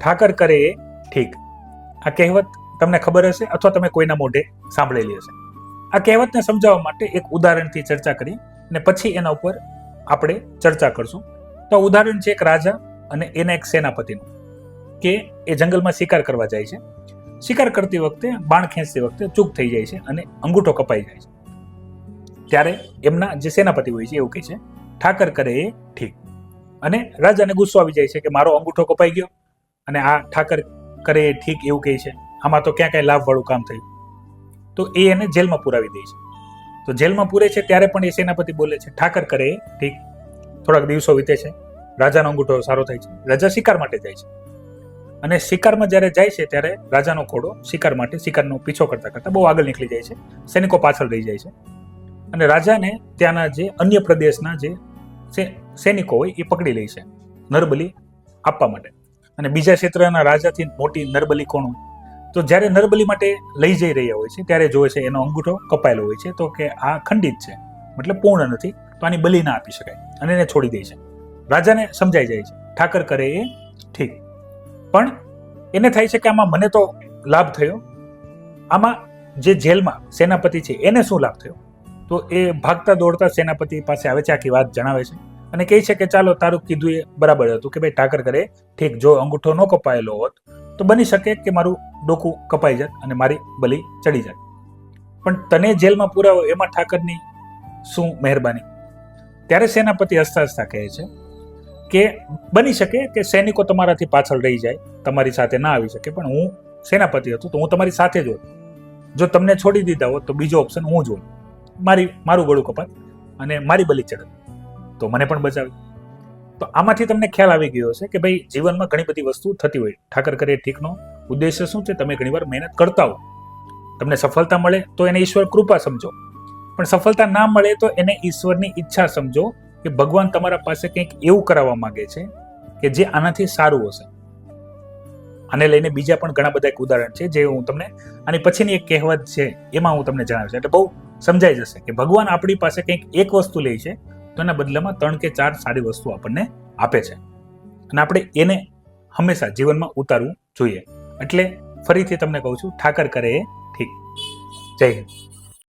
ઠાકર કરે એ ઠીક. આ કહેવત તમને ખબર હશે અથવા તમે કોઈના મોઢે સાંભળેલી હશે. આ કહેવતને સમજાવવા માટે એક ઉદાહરણથી ચર્ચા કરી અને પછી એના ઉપર આપણે ચર્ચા કરશું. તો ઉદાહરણ છે એક રાજા અને એના એક સેનાપતિનું, કે એ જંગલમાં શિકાર કરવા જાય છે. શિકાર કરતી વખતે, બાણ ખેંચતી વખતે ચૂક થઈ જાય છે અને અંગૂઠો કપાઈ જાય છે. ત્યારે એમના જે સેનાપતિ હોય છે એવું કહે છે, ઠાકર કરે એ ઠીક. અને રાજાને ગુસ્સો આવી જાય છે કે મારો અંગૂઠો કપાઈ ગયો અને આ ઠાકર કરે એ ઠીક એવું કહે છે, આમાં તો ક્યાં કાંઈ લાભવાળું કામ થયું. તો એ એને જેલમાં પુરાવી દે છે. તો જેલમાં પૂરે છે ત્યારે પણ એ સેનાપતિ બોલે છે ઠાકર કરે એ ઠીક. થોડાક દિવસો વીતે છે, રાજાનો અંગૂઠો સારો થાય છે. રાજા શિકાર માટે જાય છે અને શિકારમાં જ્યારે જાય છે ત્યારે રાજાનો ઘોડો શિકાર માટે શિકારનો પીછો કરતા કરતા બહુ આગળ નીકળી જાય છે. સૈનિકો પાછળ રહી જાય છે અને રાજાને ત્યાંના જે અન્ય પ્રદેશના જે સૈનિકો હોય એ પકડી લે છે નરબલી આપવા માટે. અને બીજા ક્ષેત્રના રાજાથી મોટી નરબલી કોણ હોય? તો જ્યારે નરબલી માટે લઈ જઈ રહ્યા હોય છે ત્યારે જોવે છે એનો અંગૂઠો કપાયેલો હોય છે. તો કે આ ખંડિત છે, મતલબ પૂર્ણ નથી, તો આની બલી ના આપી શકાય અને એને છોડી દે છે. રાજાને સમજાઈ જાય છે ઠાકર કરે એ ઠીક. પણ એને થાય છે કે આમાં મને તો લાભ થયો, આમાં જે જેલમાં સેનાપતિ છે એને શું લાભ થયો? તો એ ભાગતા દોડતા સેનાપતિ પાસે આવે છે, આખી વાત જણાવે છે અને કહે છે કે ચાલો તારું કીધું એ બરાબર હતું કે ભાઈ ઠાકર કરે ઠીક. જો અંગૂઠો ન કપાયેલો હોત તો બની શકે કે મારું ડોકું કપાઈ જાત અને મારી બલી ચડી જાત, પણ તને જેલમાં પુરાવો એમાં ઠાકરની શું મહેરબાની? ત્યારે સેનાપતિ હસતા હસતા કહે છે કે બની શકે કે સૈનિકો તમારાથી પાછળ રહી જાય, તમારી સાથે ના આવી શકે, પણ હું સેનાપતિ હતો તો હું તમારી સાથે જ હોત. જો તમને છોડી દીધા હોત તો બીજો ઓપ્શન હું જ હોત, મારું ગળું કપાત અને મારી બલી ચડત, તો મને પણ બચાવી. તો આમાંથી તમને ખ્યાલ આવી ગયો હશે કે ભાઈ જીવનમાં ઘણી બધી વસ્તુ થતી હોય. ઠાકર કરે ઠીકનો ઉદ્દેશ્ય શું છે? તમે ઘણીવાર મહેનત કરતા હો, તમને સફળતા મળે તો એને ઈશ્વર કૃપા સમજો, પણ સફળતા ના મળે તો એને ઈશ્વરની ઈચ્છા સમજો કે ભગવાન તમારા પાસે કંઈક એવું કરાવવા માંગે છે કે જે આનાથી સારું હશે. આને લઈને બીજા પણ ઘણા બધા એક ઉદાહરણ છે જે હું તમને આની પછીની એક કહેવત છે એમાં હું તમને જણાવીશ, એટલે બહુ સમજાઈ જશે કે ભગવાન આપણી પાસે કંઈક એક વસ્તુ લે છે તો એના બદલામાં 3 કે 4 સારી વસ્તુ આપણને આપે છે અને આપણે એને હંમેશા જીવનમાં ઉતારવું જોઈએ. એટલે ફરીથી તમને કહું છું, ઠાકર કરે એ ઠીક. જય હિન્દ.